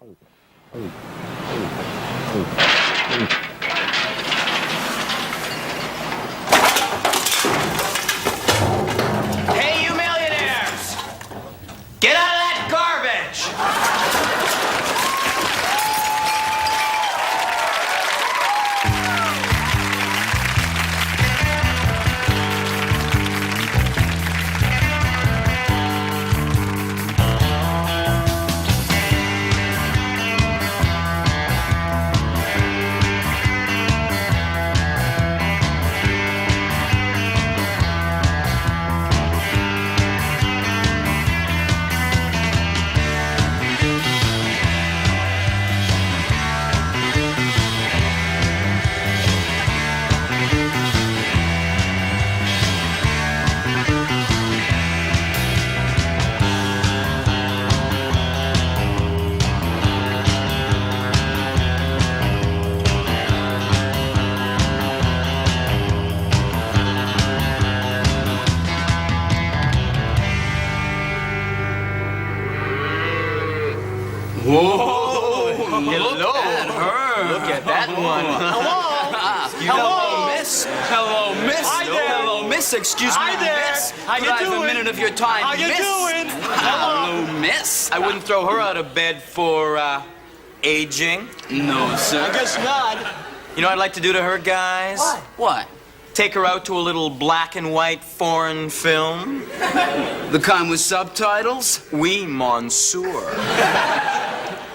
Hey, you millionaires! Get out of that garbage! Whoa! Hello. Look at that one. Hello, miss. Hello, miss. Hi there. Hello, miss. Excuse me, Hi there. miss. How you Could I have doing? a minute of your time, How you miss? doing? Hello, miss. I wouldn't throw her out of bed for, aging. No, sir. I guess not. You know what I'd like to do to her, guys? What? Take her out to a little black and white foreign film. The kind with subtitles? Oui, monsieur.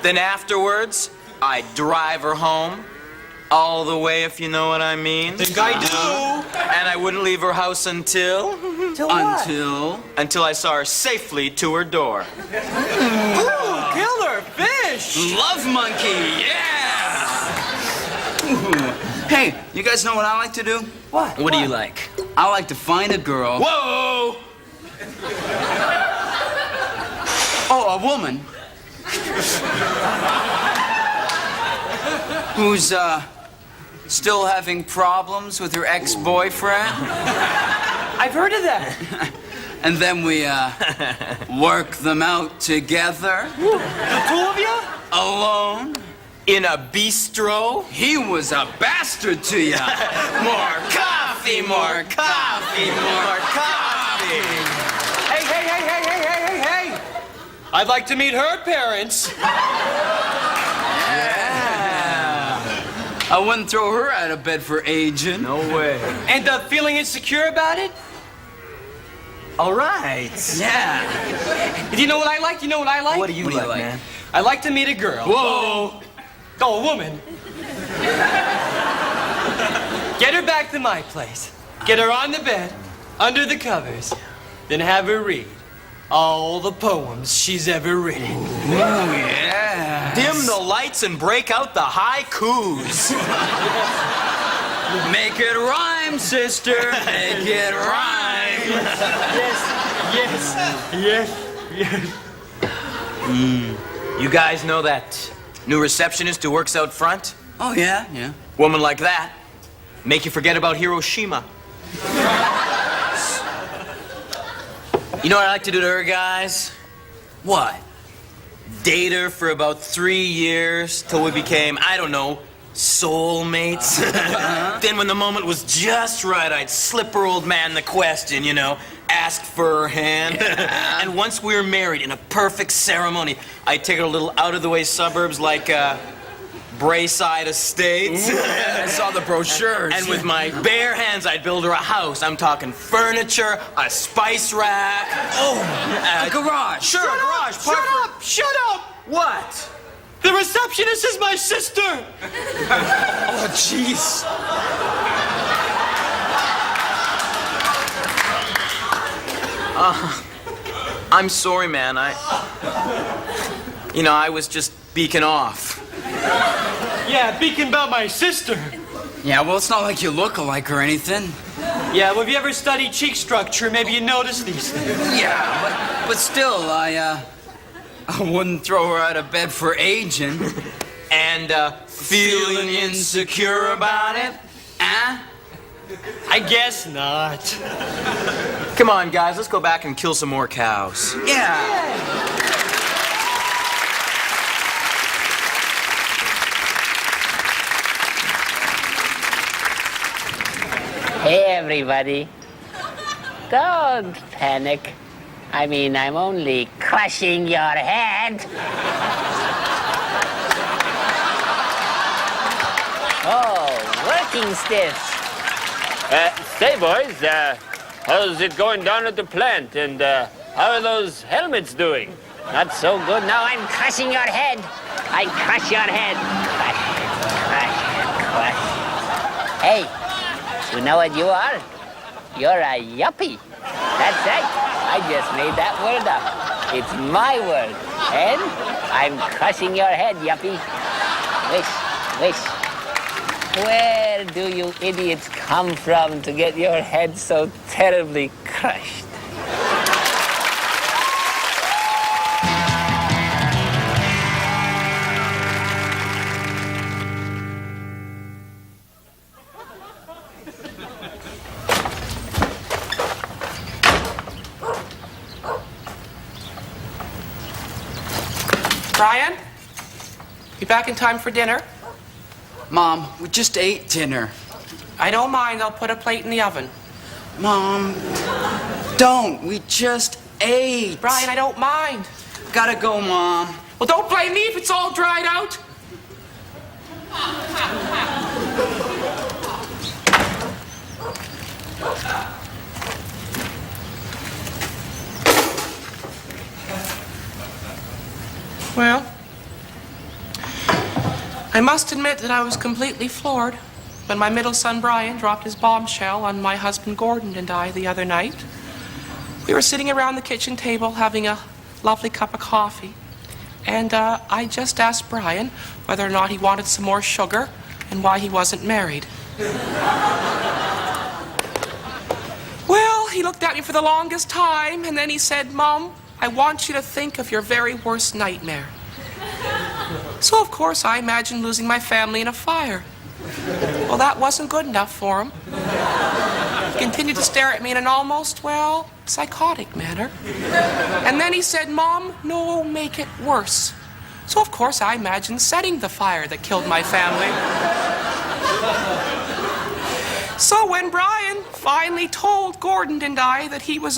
Then afterwards, I'd drive her home. All the way, if you know what I mean. Think I do. And I wouldn't leave her house until Until I saw her safely to her door. Ooh, killer fish. Love Monkey, yeah! Hey, you guys know what I like to do? What? What do you like? I like to find a girl. Whoa! Oh, a woman. Who's, still having problems with her ex-boyfriend. I've heard of that. And then we, work them out together. The two of you? Alone. In a bistro? He was a bastard to you. More coffee, more coffee, more coffee. Hey. I'd like to meet her parents. I wouldn't throw her out of bed for aging. No way. And feeling insecure about it? All right. Yeah. Do you know what I like? What do you like, man? I like to meet a girl. Whoa. Oh, a woman. Get her back to my place. Get her on the bed, under the covers, then have her read all the poems she's ever written. Oh, yeah. Dim the lights and break out the haikus. Make it rhyme, sister. Make it rhyme. Yes. You guys know that new receptionist who works out front? Oh, yeah. Woman like that, make you forget about Hiroshima. You know what I like to do to her, guys? What? Date her for about 3 years till we became, I don't know, soulmates. Then when the moment was just right, I'd slip her old man the question, you know, ask for her hand. And once we were married in a perfect ceremony, I'd take her to little out-of-the-way suburbs like, Brayside Estates. I saw the brochures. And with my bare hands, I'd build her a house. I'm talking furniture, a spice rack. a garage. Sure, a garage. Shut up! What? The receptionist is my sister. Oh, jeez. I'm sorry, man. I was just beaking off. Yeah, beacon about my sister. Yeah, well, it's not like you look alike or anything. Yeah, well, if you ever study cheek structure, maybe you notice these things. Yeah, but still, I wouldn't throw her out of bed for aging. And, feeling insecure about it? I guess not. Come on, guys, let's go back and kill some more cows. Yeah. everybody. Don't panic. I mean, I'm only crushing your head. Oh, working stiffs. Say, boys, how's it going down at the plant? And how are those helmets doing? Not so good. Now I'm crushing your head. I crush your head. Crush. Hey, you know what you are? You're a yuppie. That's right. I just made that word up. It's my word. And I'm crushing your head, yuppie. Wish. Where do you idiots come from to get your head so terribly crushed? Brian, you back in time for dinner? Mom, we just ate dinner. I don't mind. I'll put a plate in the oven. Mom, don't. We just ate. Brian, I don't mind. Gotta go, Mom. Well, don't blame me if it's all dried out. Well, I must admit that I was completely floored when my middle son Brian dropped his bombshell on my husband Gordon and I the other night. We were sitting around the kitchen table having a lovely cup of coffee, and I just asked Brian whether or not he wanted some more sugar and why he wasn't married. Well, he looked at me for the longest time, and then he said, "Mom, I want you to think of your very worst nightmare." So, of course, I imagined losing my family in a fire. Well, that wasn't good enough for him. He continued to stare at me in an almost, well, psychotic manner. And then he said, "Mom, no, make it worse." So, of course, I imagined setting the fire that killed my family. So when Brian finally told Gordon and I that he was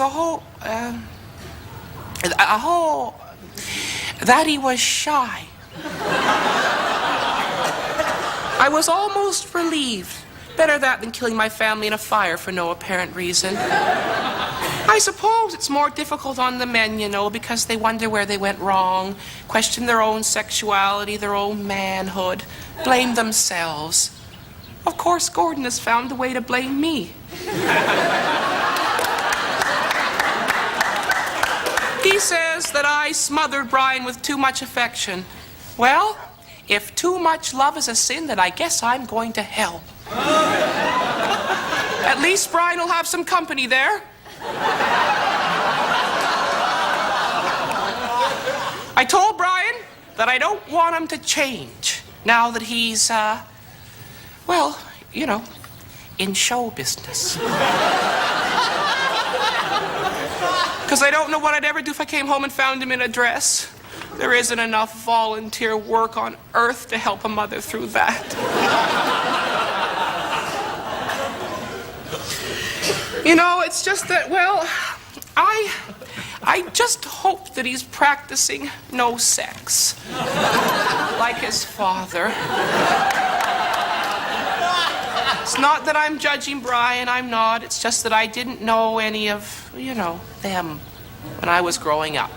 that he was shy, I was almost relieved. Better that than killing my family in a fire for no apparent reason. I suppose it's more difficult on the men, you know, because they wonder where they went wrong, question their own sexuality, their own manhood, blame themselves. Of course, Gordon has found a way to blame me. He says that I smothered Brian with too much affection. Well, if too much love is a sin, then I guess I'm going to hell. At least Brian will have some company there. I told Brian that I don't want him to change now that he's, well, you know, in show business. Because I don't know what I'd ever do if I came home and found him in a dress. There isn't enough volunteer work on earth to help a mother through that. You know, it's just that, well, I just hope that he's practicing no sex. Like his father. It's not that I'm judging Brian, I'm not. It's just that I didn't know any of, you know, them when I was growing up.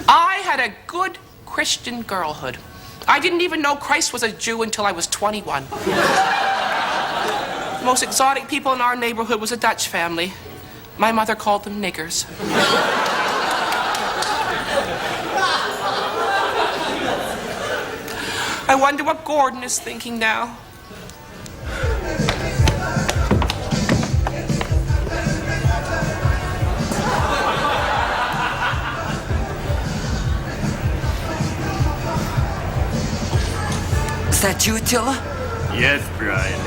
I had a good Christian girlhood. I didn't even know Christ was a Jew until I was 21. The most exotic people in our neighborhood was a Dutch family. My mother called them niggers. I wonder what Gordon is thinking now. Is that you, Attila? Yes, Brian.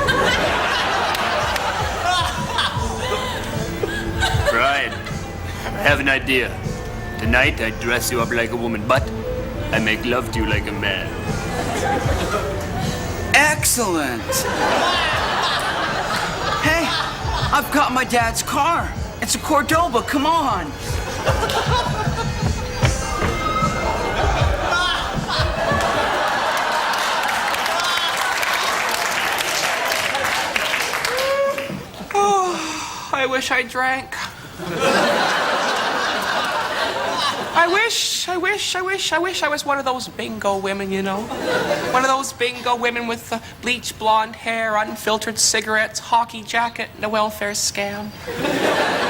Brian, I have an idea. Tonight I dress you up like a woman, but I make love to you like a man. Excellent. Hey, I've got my dad's car. It's a Cordoba, come on. Oh, I wish I drank. I wish I was one of those bingo women, you know? One of those bingo women with the bleach blonde hair, unfiltered cigarettes, hockey jacket, and a welfare scam.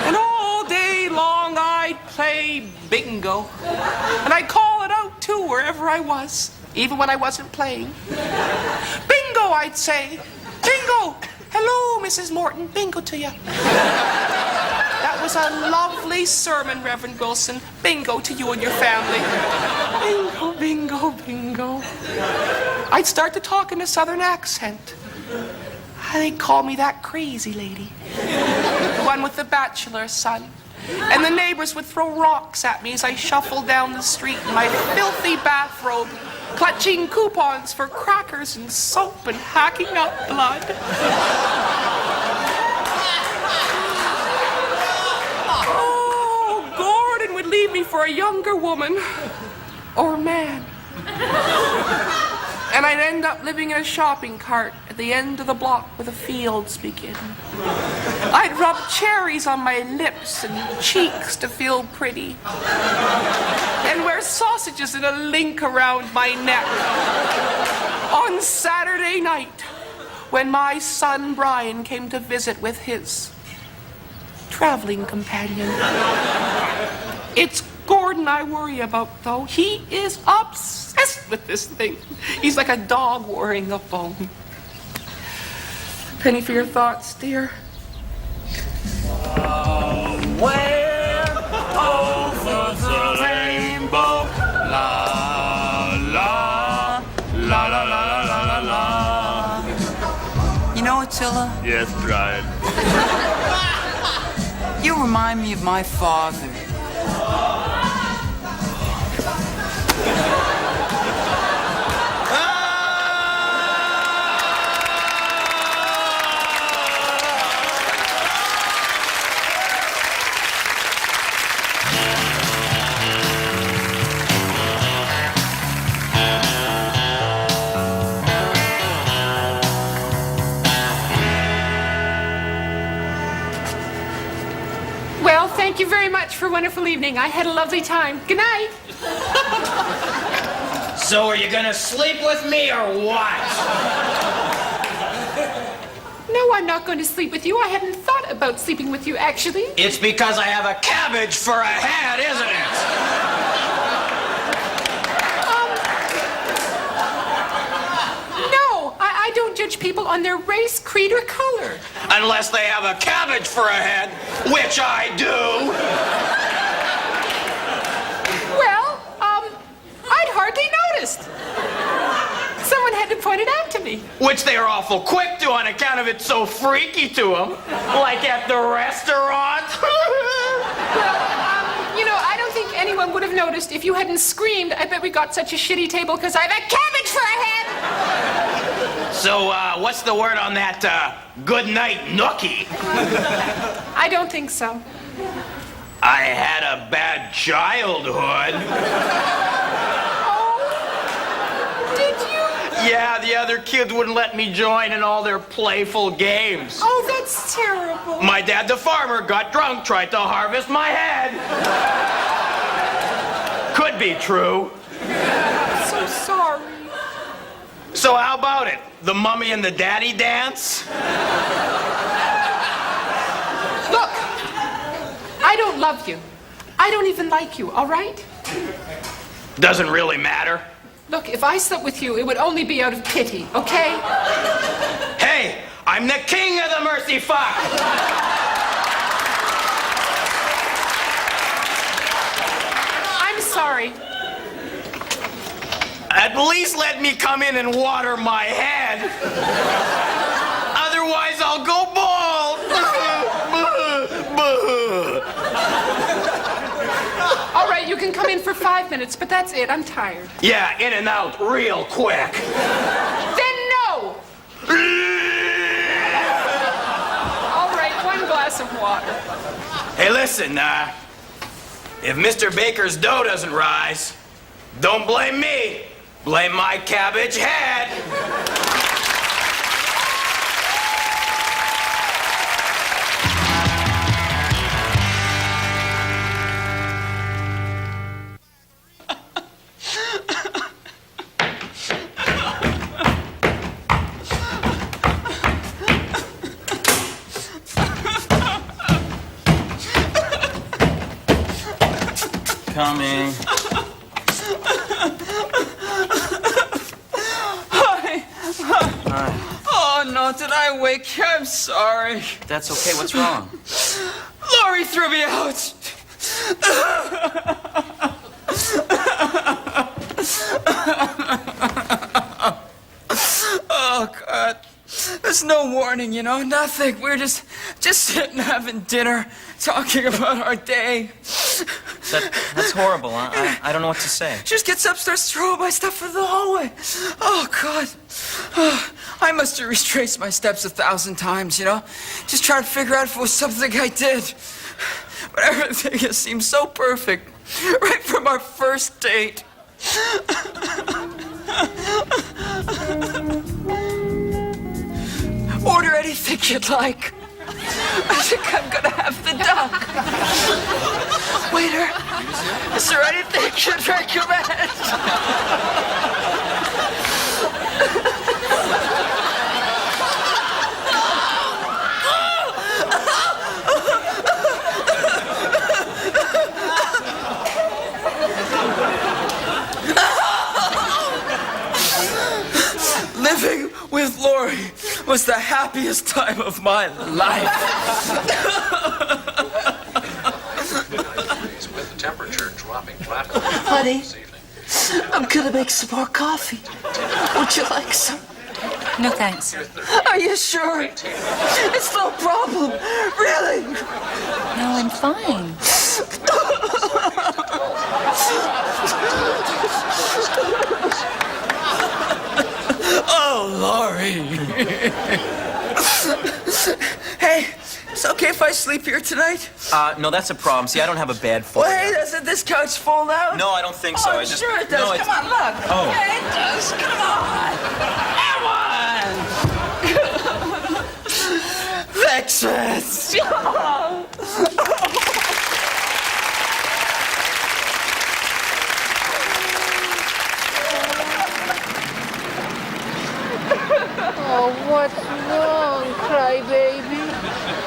And all day long I'd play bingo. And I'd call it out, too, wherever I was, even when I wasn't playing. Bingo, I'd say. Bingo! Hello, Mrs. Morton. Bingo to you. That was a lovely sermon, Reverend Wilson. Bingo to you and your family. Bingo, bingo, bingo. I'd start to talk in a southern accent. They'd call me that crazy lady. The one with the bachelor's son. And the neighbors would throw rocks at me as I shuffled down the street in my filthy bathrobe, clutching coupons for crackers and soap and hacking up blood. Oh, Gordon would leave me for a younger woman or man. And I'd end up living in a shopping cart at the end of the block where the fields begin. I'd rub cherries on my lips and cheeks to feel pretty. And wear sausages in a link around my neck. On Saturday night, when my son Brian came to visit with his traveling companion. It's Gordon I worry about, though. He is obsessed with this thing. He's like a dog worrying a bone. Penny for your thoughts, dear. Where over the rainbow, la la la la la la la la. You know, Attila, Yes, Brian. you remind me of my father. Well, thank you very much for a wonderful evening. I had a lovely time. Good night. So are you gonna sleep with me or what? No, I'm not going to sleep with you. I hadn't thought about sleeping with you, actually. It's because I have a cabbage for a head, isn't it? No, I don't judge people on their race, creed, or color. Unless they have a cabbage for a head, which I do. Well, I'd hardly noticed. Someone had to point it out to me. Which they are awful quick to on account of it's so freaky to them. Like at the restaurant. Well, you know, I don't think anyone would have noticed if you hadn't screamed. I bet we got such a shitty table because I have a cabbage for a head. So, what's the word on that, good night nookie? I don't think so. I had a bad childhood. Oh, did you? Yeah, the other kids wouldn't let me join in all their playful games. Oh, that's terrible. My dad, the farmer, got drunk, tried to harvest my head. Could be true. I'm so sorry. So how about it? The mummy and the daddy dance? Look, I don't love you. I don't even like you, all right? Doesn't really matter. Look, if I slept with you, it would only be out of pity, okay? Hey, I'm the king of the mercy fuck! I'm sorry. At least let me come in and water my head. Otherwise, I'll go bald. All right, you can come in for 5 minutes, but that's it. I'm tired. Yeah, in and out real quick. Then no! All right, one glass. glass of water. Hey, listen, if Mr. Baker's dough doesn't rise, don't blame me. Blame my cabbage head. Coming. Hi. Hi. Oh, no, did I wake you? I'm sorry. That's okay. What's wrong? Laurie threw me out. Oh, God. There's no warning, you know, nothing. We're just sitting having dinner, talking about our day. That's horrible. I don't know what to say. She just gets up, starts throwing my stuff in the hallway. Oh, God. I must have retraced my steps 1,000 times, you know? Just trying to figure out if it was something I did. But everything just seemed so perfect. Right from our first date. Order anything you'd like. I think I'm gonna have the duck. Waiter, is there anything you'd recommend? Living with Laurie was the happiest time of my life. With the temperature dropping Honey, this evening. I'm gonna make some more coffee. Would you like some? No, thanks. Are you sure? It's no problem. Really? No, I'm fine. Oh, Laurie. Hey, it's okay if I sleep here tonight? No, that's a problem. See, I don't have a bed for Well, hey, you. doesn't this couch fold out? No, I don't think so. Oh, I just sure it does. No, Come on, look. Oh. Yeah, it does. Come on. Come on. Vexus. Oh, what's wrong, crybaby?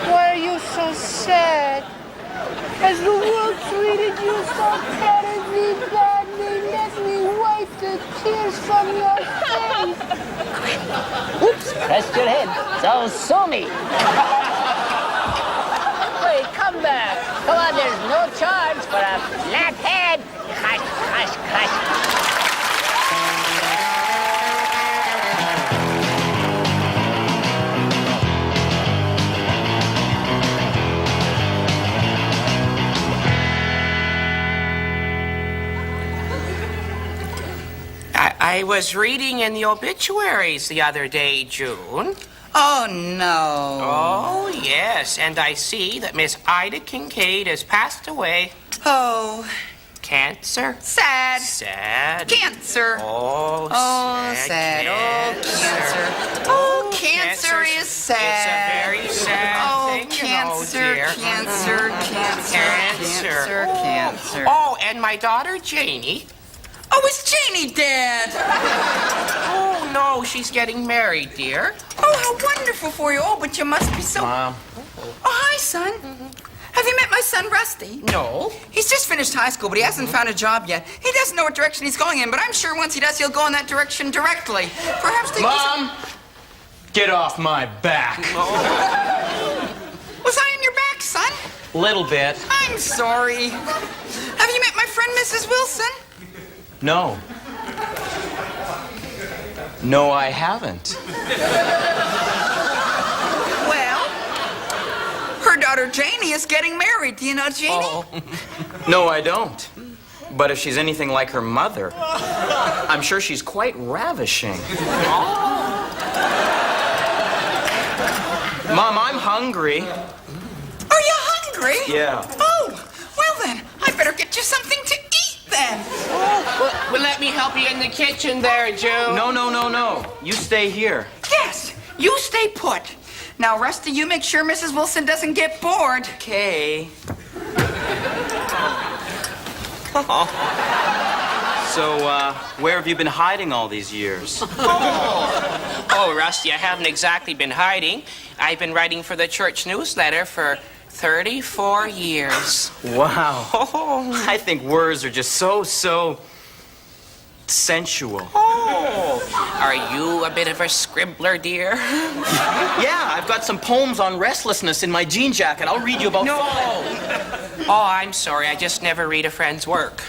Why are you so sad? Has the world treated you so terribly badly? Let me wipe the tears from your face. Oops, pressed your head. So sue me. Wait, come back. Come on, there's no charge for a flat head. Hush, hush, hush. I was reading in the obituaries the other day, June. Oh, no. Oh, yes, and I see that Miss Ida Kincaid has passed away. Oh, Cancer. sad. Sad. Cancer. Oh, sad. Cancer. Oh, cancer is sad. It's a very sad Oh, thing, cancer, you know, dear. cancer, cancer. Oh, and my daughter Janie. Oh, it's Janie, Dad. Oh, no, she's getting married, dear. Oh, how wonderful for you. Oh, but you must be so... Mom. Oh, hi, son. Have you met my son, Rusty? No. He's just finished high school, but he hasn't found a job yet. He doesn't know what direction he's going in, but I'm sure once he does, he'll go in that direction directly. Perhaps they... Mom, get off my back. Was I on your back, son? Little bit. I'm sorry. Have you met my friend, Mrs. Wilson? No. No, I haven't. Well, her daughter Janie is getting married. Do you know Janie? Oh. No, I don't. But if she's anything like her mother, I'm sure she's quite ravishing. Mom, I'm hungry. hungry? Yeah. Oh, well then, I better get you something to eat then. Well, let me help you in the kitchen there, Joe. No. You stay here. Yes, you stay put. Now, Rusty, you make sure Mrs. Wilson doesn't get bored. Okay. So, where have you been hiding all these years? Oh, Rusty, I haven't exactly been hiding. I've been writing for the church newsletter for 34 years. Wow. I think words are just so sensual. Oh, are you a bit of a scribbler, dear? Yeah, I've got some poems on restlessness in my jean jacket. I'll read you about No. 5. Oh, I'm sorry. I just never read a friend's work.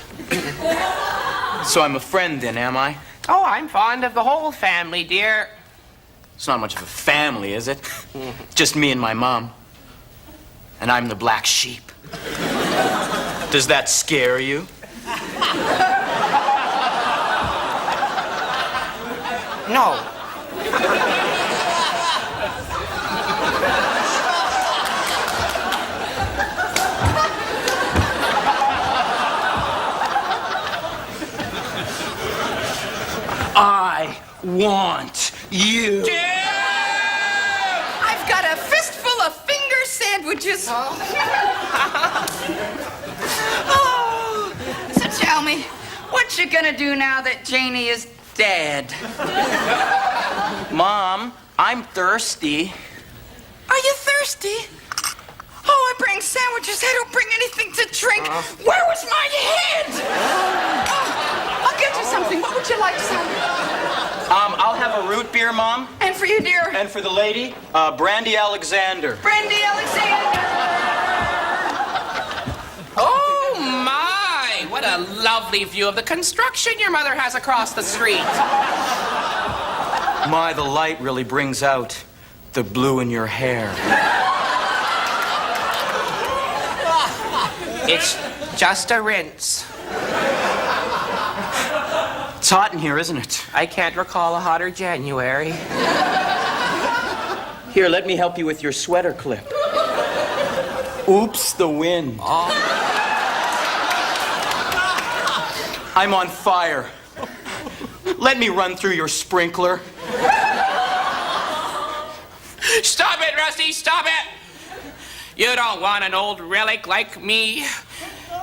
So I'm a friend then, am I? Oh, I'm fond of the whole family, dear. It's not much of a family, is it? Just me and my mom. And I'm the black sheep. Does that scare you? No. I want you. I've got a fistful of finger sandwiches. Oh, so tell me, what you gonna do now that Janie is dead? Mom, I'm thirsty. Are you thirsty? Oh, I bring sandwiches. I don't bring anything to drink. Where was my head? Oh, I'll get you something. What would you like, son? I'll have a root beer, Mom. And for you, dear? And for the lady, Brandy Alexander. Brandy Alexander. Oh, my. What a lovely view of the construction your mother has across the street. My, the light really brings out the blue in your hair. It's just a rinse. It's hot in here, isn't it? I can't recall a hotter January. Here, let me help you with your sweater clip. Oops, the wind. I'm on fire. Let me run through your sprinkler. Stop it, Rusty, stop it! You don't want an old relic like me.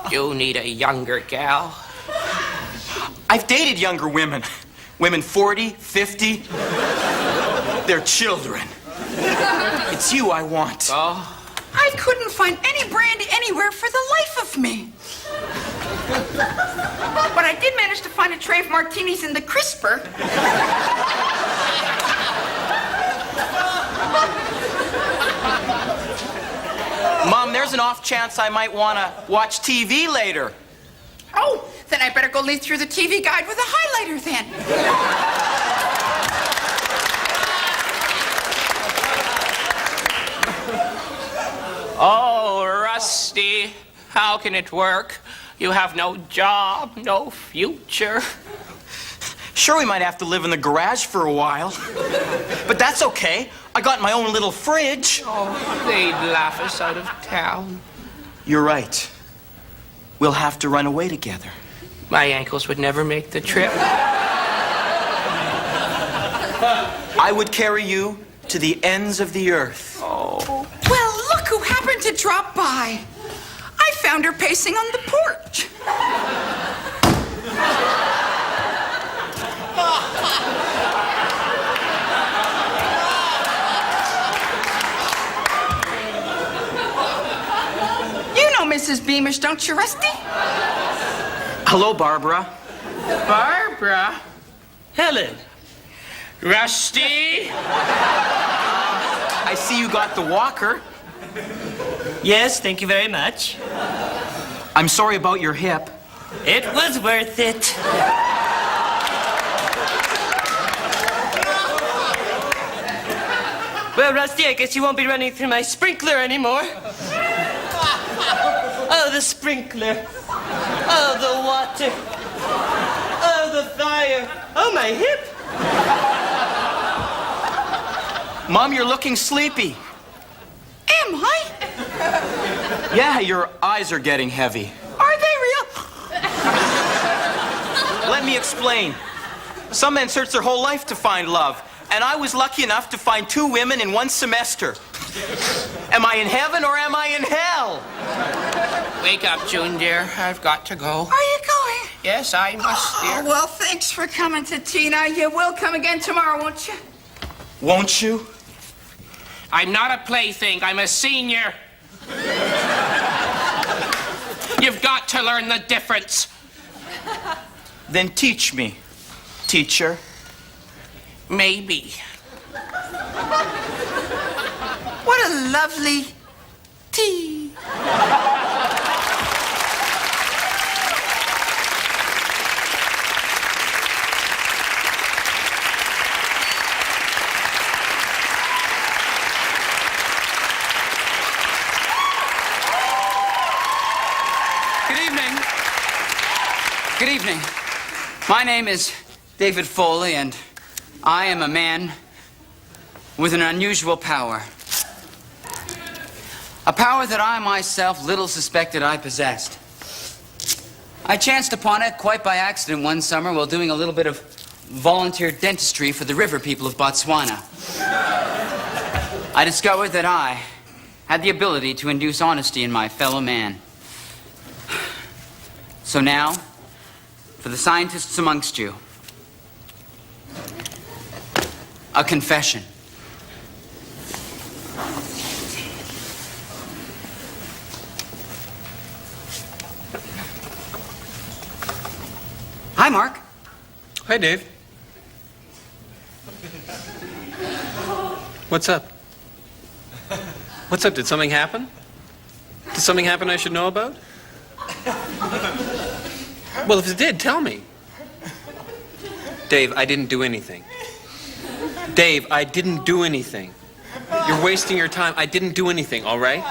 You need a younger gal. I've dated younger women. Women 40, 50. They're children. It's you I want. Oh. I couldn't find any brandy anywhere for the life of me. But I did manage to find a tray of martinis in the crisper. Mom, there's an off chance I might want to watch TV later. Oh, then I better go lead through the TV guide with a highlighter then. Oh, Rusty, how can it work? You have no job, no future. Sure, we might have to live in the garage for a while. But that's okay. I got my own little fridge. Oh, they'd laugh us out of town. You're right. We'll have to run away together. My ankles would never make the trip. I would carry you to the ends of the earth. Oh. Well, look who happened to drop by. I found her pacing on the porch. You know Mrs. Beamish, don't you, Rusty? Hello, Barbara. Barbara? Helen. Rusty? I see you got the walker. Yes, thank you very much. I'm sorry about your hip. It was worth it. Well, Rusty, I guess you won't be running through my sprinkler anymore. Oh, the sprinkler. Oh, the water. Oh, the fire. Oh, my hip. Mom, you're looking sleepy. Am I? Yeah, your eyes are getting heavy. Are they real? Let me explain. Some men search their whole life to find love, and I was lucky enough to find 2 women in 1 semester. Am I in heaven or am I in hell? Wake up, June, dear. I've got to go. Are you going? Yes, I must, Oh, dear. well, thanks for coming to Tina. You will come again tomorrow, won't you? Won't you? I'm not a plaything. I'm a senior. You've got to learn the difference. Then teach me, teacher. Maybe. What a lovely tea. Good evening. Good evening. My name is David Foley, and I am a man with an unusual power. A power that I myself little suspected I possessed. I chanced upon it quite by accident one summer while doing a little bit of volunteer dentistry for the river people of Botswana. I discovered that I had the ability to induce honesty in my fellow man. So now, for the scientists amongst you, a confession. Hi, Mark. Hi, Dave. What's up? What's up? Did something happen? Did something happen I should know about? Well, if it did, tell me. Dave, I didn't do anything. Dave, I didn't do anything. You're wasting your time. I didn't do anything, all right?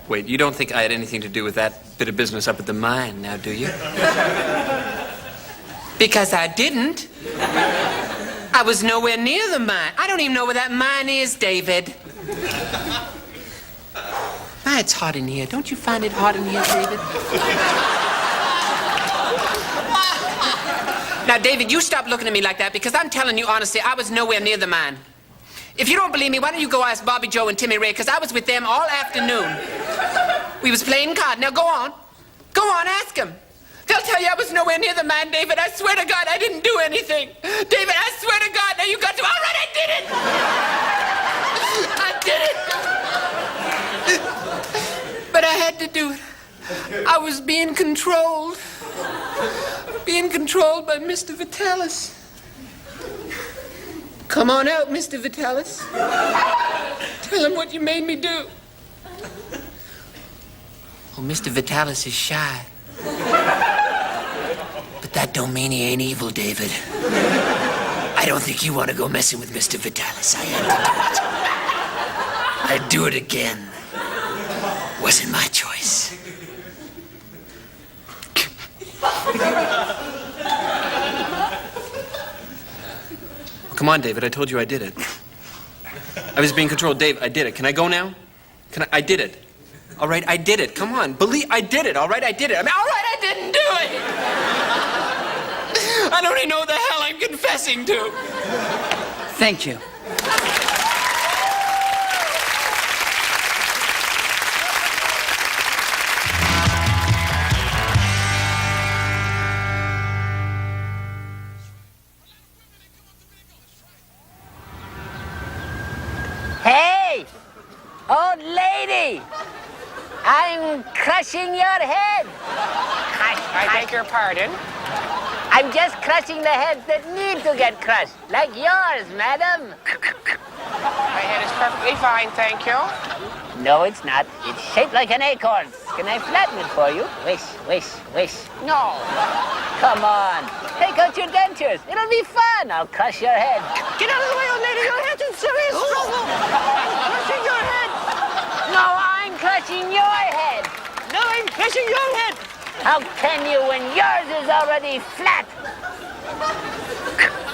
Wait, you don't think I had anything to do with that bit of business up at the mine now, do you? Because I didn't. I was nowhere near the mine. I don't even know where that mine is, David. Ah, it's hot in here. Don't you find it hot in here, David? Now, David, you stop looking at me like that, because I'm telling you honestly, I was nowhere near the mine. If you don't believe me, why don't you go ask Bobby Joe and Timmy Ray, because I was with them all afternoon. We was playing cards. Now, go on. Go on, ask them. They'll tell you I was nowhere near the mine, David. I swear to God, I didn't do anything. David, I swear to God. Now, you got to... All right, I did it. I did it. But I had to do it. I was being controlled. Being controlled by Mr. Vitalis. Come on out, Mr. Vitalis. Tell him what you made me do. Oh, Mr. Vitalis is shy. But that don't mean he ain't evil, David. I don't think you want to go messing with Mr. Vitalis. I had to do it. I'd do it again. Wasn't my choice. Come on, David. I told you I did it. I was being controlled. Dave, I did it. Can I go now? I did it. All right, I did it. Come on. Believe I did it. All right, I did it. All right, I didn't do it. I don't even know what the hell I'm confessing to. Thank you. Hey, old lady, I'm crushing your head. I beg your pardon? I'm just crushing the heads that need to get crushed, like yours, madam. My head is perfectly fine, thank you. No, it's not. It's shaped like an acorn. Can I flatten it for you? Wish, wish, wish. No. Come on. Take out your dentures. It'll be fun. I'll crush your head. Get out of the way, old lady. Your head's in serious trouble. I'm crushing your head. No, I'm crushing your head. No, I'm crushing your head. How can you when yours is already flat?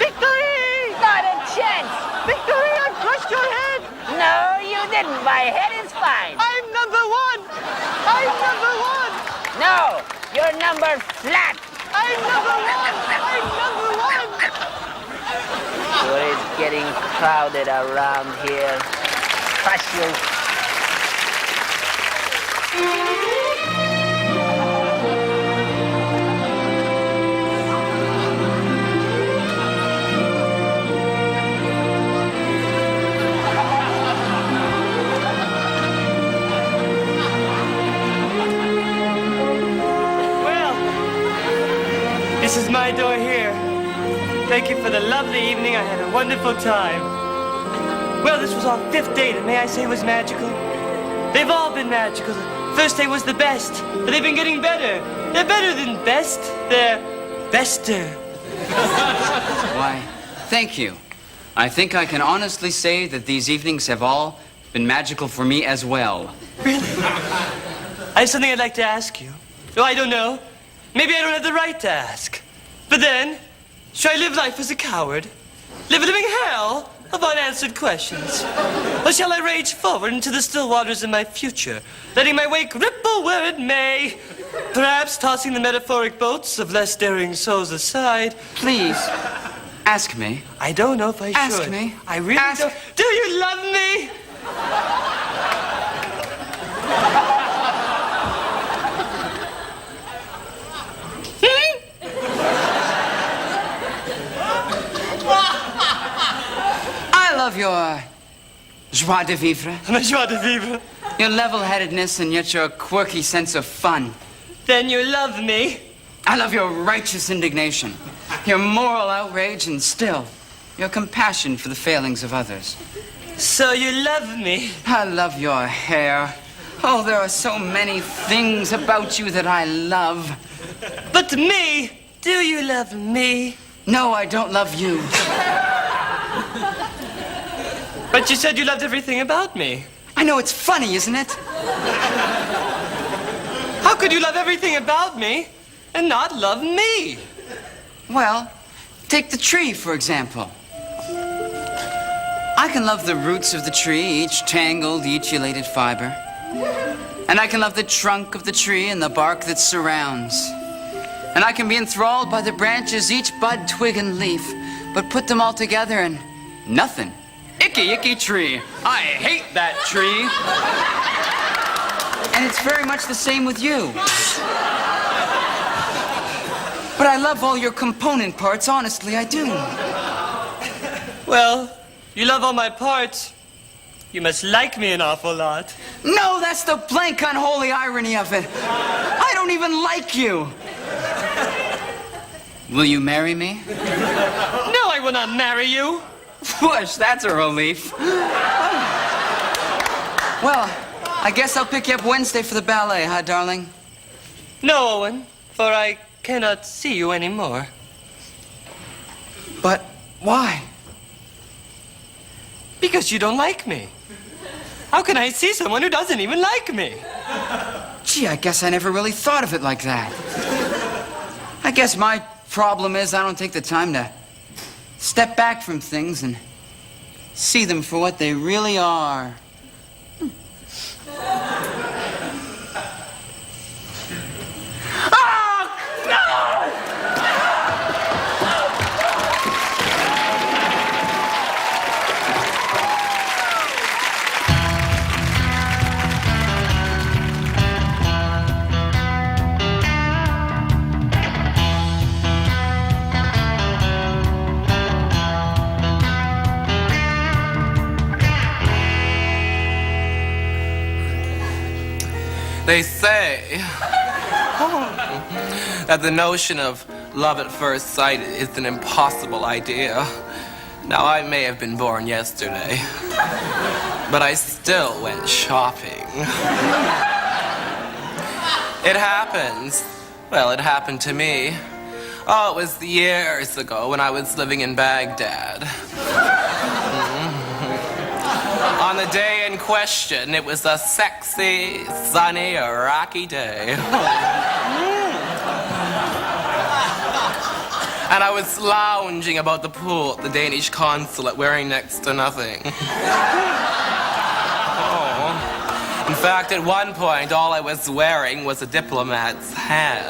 Victory! Not a chance. Victory, I crushed your head. No, you didn't. My head is fine. fine. I'm number one. I'm number one. No, you're number flat. I'm number one. I'm number one. Sure is getting crowded around here. Crush you. Well, this is my door here. Thank you for the lovely evening. I had a wonderful time. Well, this was our 5th date, and may I say it was magical? They've all been magical. The first day was the best, but they've been getting better. They're better than best. They're bester. Why, thank you. I think I can honestly say that these evenings have all been magical for me as well. Really? I have something I'd like to ask you. Oh, I don't know. Maybe I don't have the right to ask. But then, should I live life as a coward? Live a living hell of unanswered questions? Or shall I rage forward into the still waters of my future, letting my wake ripple where it may, perhaps tossing the metaphoric boats of less daring souls aside? Please, ask me. I don't know if I should. Ask me. I really Ask- don't. Do you love me? I love your joie de vivre, My joie de vivre. your level-headedness, and yet your quirky sense of fun. Then you love me. I love your righteous indignation, your moral outrage, and still, your compassion for the failings of others. So you love me. I love your hair. Oh, there are so many things about you that I love. But me, do you love me? No, I don't love you. But you said you loved everything about me. I know it's funny, isn't it? How could you love everything about me and not love me? Well, take the tree, for example. I can love the roots of the tree, each tangled, each elated fiber. And I can love the trunk of the tree and the bark that surrounds. And I can be enthralled by the branches, each bud, twig, and leaf, but put them all together and nothing. Icky, icky tree. I hate that tree. And it's very much the same with you. But I love all your component parts, honestly, I do. Well, you love all my parts. You must like me an awful lot. No, that's the blank, unholy irony of it. I don't even like you. Will you marry me? No, I will not marry you. Push, that's a relief. Well, I guess I'll pick you up Wednesday for the ballet, huh, darling? No, Owen, for I cannot see you anymore. But why? Because you don't like me. How can I see someone who doesn't even like me? Gee, I guess I never really thought of it like that. I guess my problem is I don't take the time to step back from things and see them for what they really are. They say that the notion of love at first sight is an impossible idea. Now, I may have been born yesterday, but I still went shopping. It happens. Well, it happened to me. Oh, it was years ago when I was living in Baghdad. On the day in question, it was a sexy, sunny, Iraqi day. And I was lounging about the pool at the Danish consulate wearing next to nothing. Oh. fact, at one point, all I was wearing was a diplomat's hand.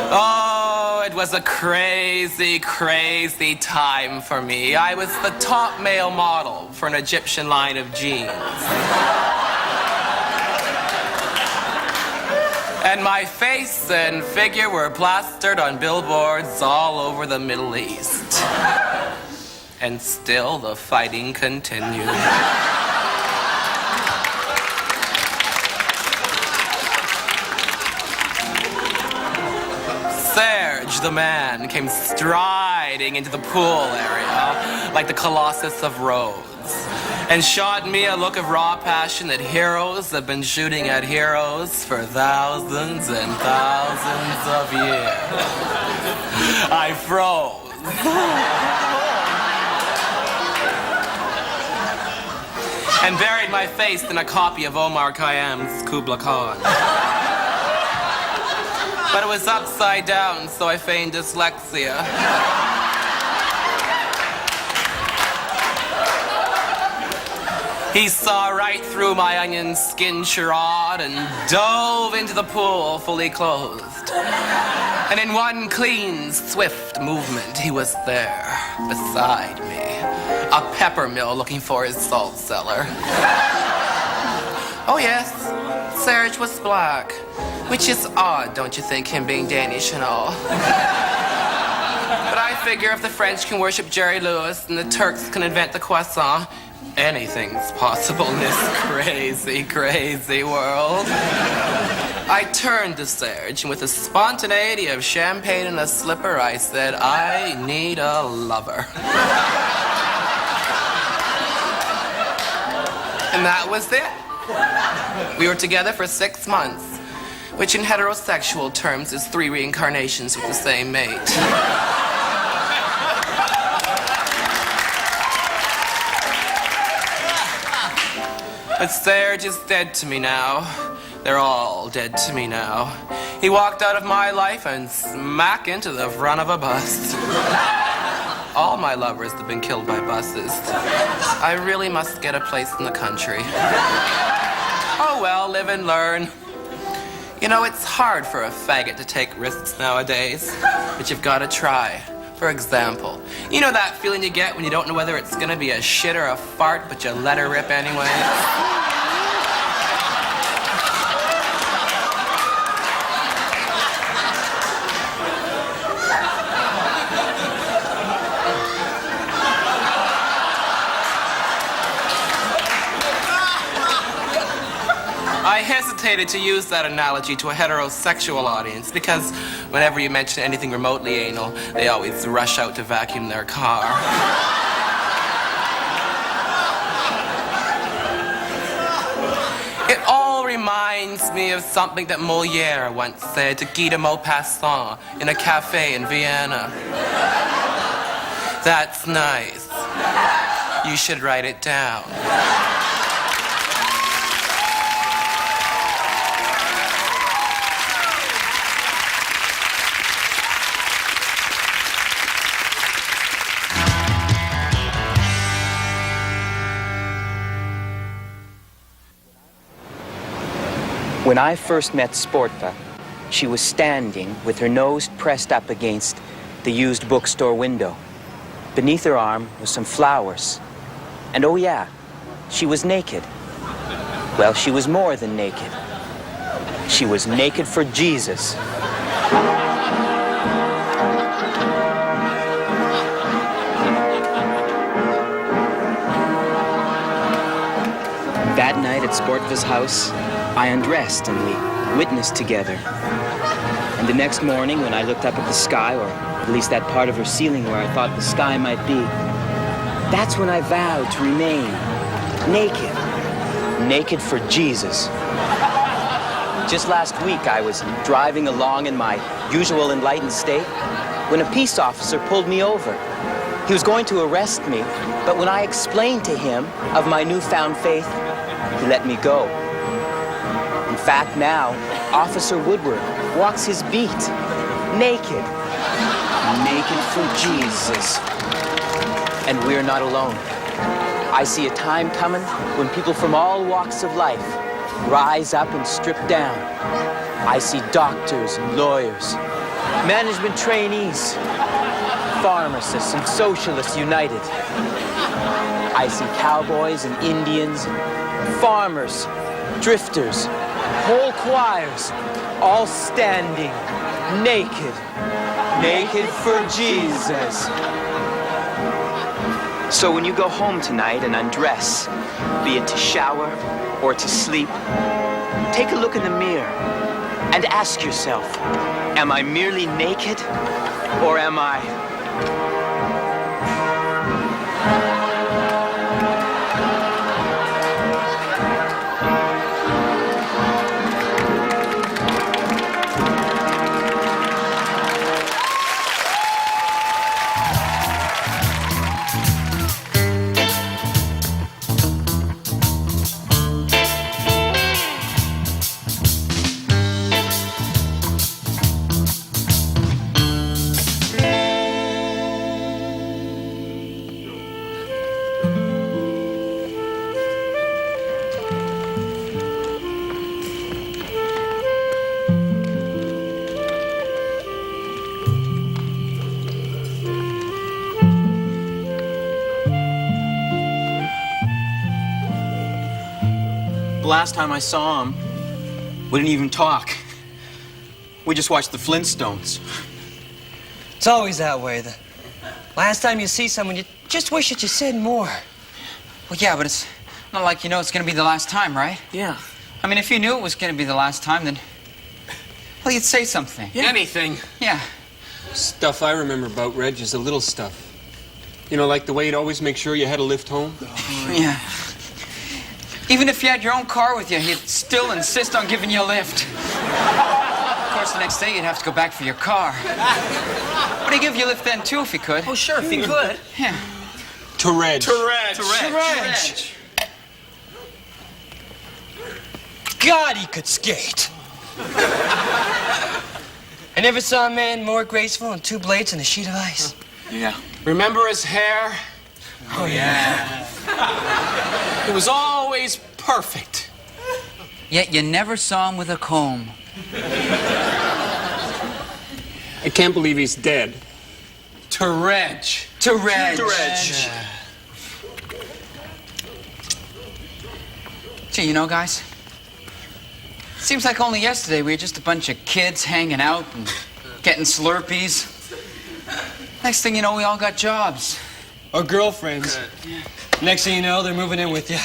Oh, it was a crazy, crazy time for me. I was the top male model for an Egyptian line of jeans. And my face and figure were plastered on billboards all over the Middle East. And still the fighting continued. Serge, the man, came striding into the pool area like the Colossus of Rhodes and shot me a look of raw passion that heroes have been shooting at heroes for thousands and thousands of years. I froze. And buried my face in a copy of Omar Khayyam's Kubla Khan. But it was upside down, so I feigned dyslexia. He saw right through my onion skin charade and dove into the pool fully clothed. And in one clean, swift movement, he was there, beside me, a pepper mill looking for his salt cellar. Oh yes, Serge was black, which is odd, don't you think, him being Danish and all? But I figure if the French can worship Jerry Lewis and the Turks can invent the croissant, anything's possible in this crazy, crazy world. I turned to Serge, and with the spontaneity of champagne in a slipper, I said, I need a lover. And that was it. We were together for 6 months, which in heterosexual terms is 3 reincarnations with the same mate. But Serge is dead to me now. They're all dead to me now. He walked out of my life and smack into the front of a bus. All my lovers have been killed by buses. I really must get a place in the country. Oh well, live and learn. You know, it's hard for a faggot to take risks nowadays, but you've got to try. For example, you know that feeling you get when you don't know whether it's gonna be a shit or a fart, but you let her rip anyway? I hesitated to use that analogy to a heterosexual audience because whenever you mention anything remotely anal, they always rush out to vacuum their car. It all reminds me of something that Molière once said to Guy de Maupassant in a cafe in Vienna. That's nice. You should write it down. When I first met Sportva, she was standing with her nose pressed up against the used bookstore window. Beneath her arm was some flowers. And oh yeah, she was naked. Well, she was more than naked. She was naked for Jesus. That night at Sportva's house, I undressed and we witnessed together. And the next morning when I looked up at the sky, or at least that part of her ceiling where I thought the sky might be, that's when I vowed to remain naked. Naked for Jesus. Just last week I was driving along in my usual enlightened state when a peace officer pulled me over. He was going to arrest me, but when I explained to him of my newfound faith, he let me go. In fact, now, Officer Woodward walks his beat, naked. naked for Jesus. And we're not alone. I see a time coming when people from all walks of life rise up and strip down. I see doctors and lawyers, management trainees, pharmacists and socialists united. I see cowboys and Indians, farmers, drifters, whole choirs, all standing naked, naked for Jesus. So when you go home tonight and undress, be it to shower or to sleep, take a look in the mirror and ask yourself, am I merely naked or am I... Last time I saw him, we didn't even talk. We just watched the Flintstones. It's always that way. The last time you see someone, you just wish that you said more. Well, yeah, but it's not like you know it's going to be the last time, right? Yeah. I mean, if you knew it was going to be the last time, then... Well, you'd say something. Yeah. Anything. Yeah. Stuff I remember about Reg is the little stuff. You know, like the way he'd always make sure you had a lift home. Yeah. Even if you had your own car with you, he'd still insist on giving you a lift. Of course, the next day you'd have to go back for your car. But he'd give you a lift then, too, if he could. Oh, sure, if he could. Yeah. To Reg. God, he could skate. I never saw a man more graceful on two blades than a sheet of ice. Yeah. Remember his hair? Oh, yeah. It was always perfect. Yet you never saw him with a comb. I can't believe he's dead. To Reg. To Reg. Gee, you know, guys, seems like only yesterday we were just a bunch of kids hanging out and getting Slurpees. Next thing you know, we all got jobs. Or girlfriends. Next thing you know, they're moving in with you.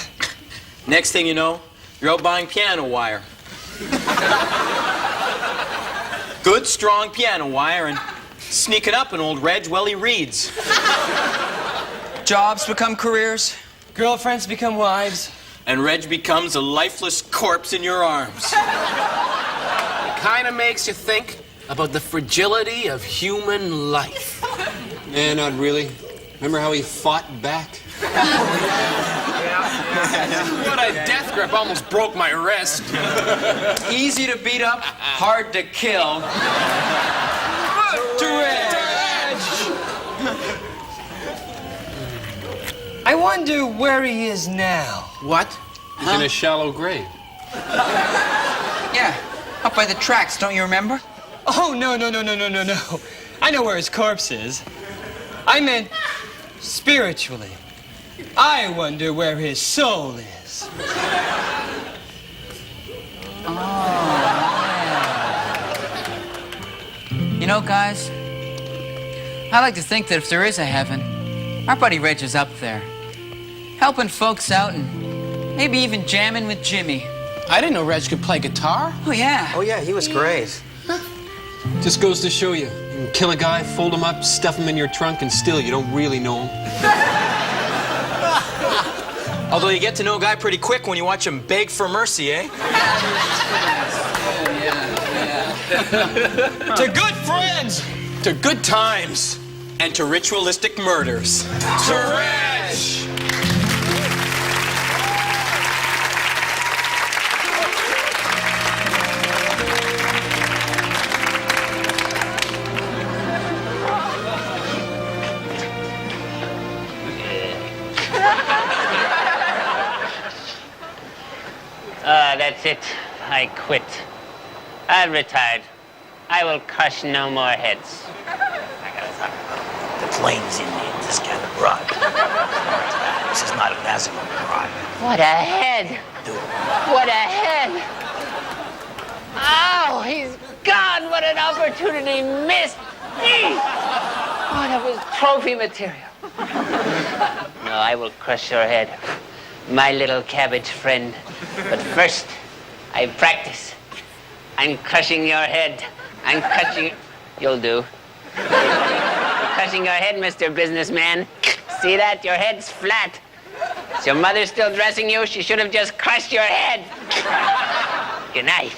Next thing you know, you're out buying piano wire. Good, strong piano wire and sneaking up on old Reg while he reads. Jobs become careers. Girlfriends become wives. And Reg becomes a lifeless corpse in your arms. It kind of makes you think about the fragility of human life. Yeah, not really. Remember how he fought back? But a death grip almost broke my wrist. Easy to beat up, hard to kill. To Reg. I wonder where he is now. What? He's in a shallow grave. Yeah, up by the tracks, don't you remember? Oh, no. I know where his corpse is. I meant spiritually. I wonder where his soul is. Oh, yeah. You know, guys, I like to think that if there is a heaven, our buddy Reg is up there, helping folks out and maybe even jamming with Jimmy. I didn't know Reg could play guitar. Oh, yeah. Oh, yeah, he was great. Just goes to show you. You can kill a guy, fold him up, stuff him in your trunk, and still you don't really know him. Although you get to know a guy pretty quick when you watch him beg for mercy, eh? To good friends! To good times. And to ritualistic murders. To Reg! That's it. I quit. I've retired. I will crush no more heads. The plane's Indian. This got a broad. This is not a passing broad. What a head! What a head! Oh, he's gone! What an opportunity missed! Oh, that was trophy material. No, I will crush your head, my little cabbage friend. But first, I practice. I'm crushing your head. I'm crushing... You'll do. I'm crushing your head, Mr. Businessman. See that? Your head's flat. Is your mother still dressing you? She should have just crushed your head. Good night.